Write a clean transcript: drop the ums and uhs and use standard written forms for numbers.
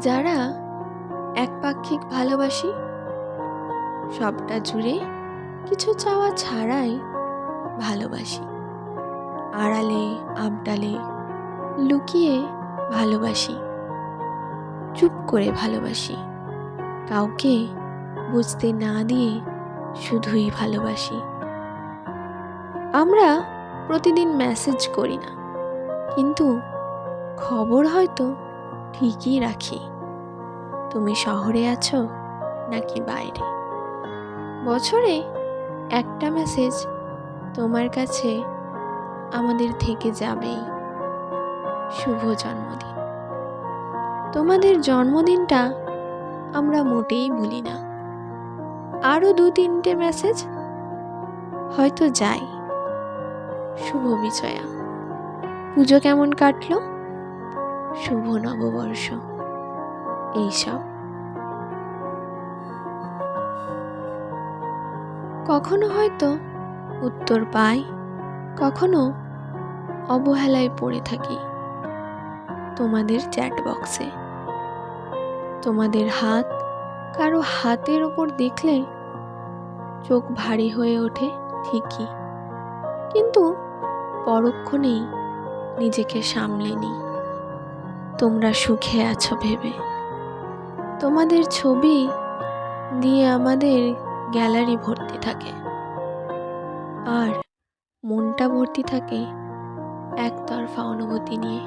যারা একপাক্ষিক ভালোবাসি, সবটা জুড়ে কিছু চাওয়া ছাড়াই ভালোবাসি, আড়ালে আবডালে লুকিয়ে ভালোবাসি, চুপ করে ভালোবাসি, কাউকে বুঝতে না দিয়ে শুধুই ভালোবাসি। আমরা প্রতিদিন মেসেজ করি না, কিন্তু খবর হয়তো ঠিকই রাখি। তুমি শহরে আছো নাকি বাইরে, বছরে একটা মেসেজ তোমার কাছে আমাদের থেকে যাবেই। শুভ জন্মদিন। তোমাদের জন্মদিনটা আমরা মোটেই ভুলি না। আরও 2-3টে মেসেজ হয়তো যাই। শুভ বিজয়া। পুজো কেমন কাটলো? শুভ নববর্ষ। এইসব কখনো হয়তো উত্তর পাই, কখনো অবহেলায় পড়ে থাকি তোমাদের চ্যাট বক্সে। তোমাদের হাত কারো হাতের ওপর দেখলে চোখ ভারী হয়ে ওঠে ঠিকই, কিন্তু পরক্ষণেই নিজেকে সামলে নিই তোমরা সুখে আছো ভেবে। তোমাদের ছবি দিয়ে আমাদের গ্যালারি ভর্তি থাকে, আর মনটা ভর্তি থাকে একতরফা অনুভূতি নিয়ে।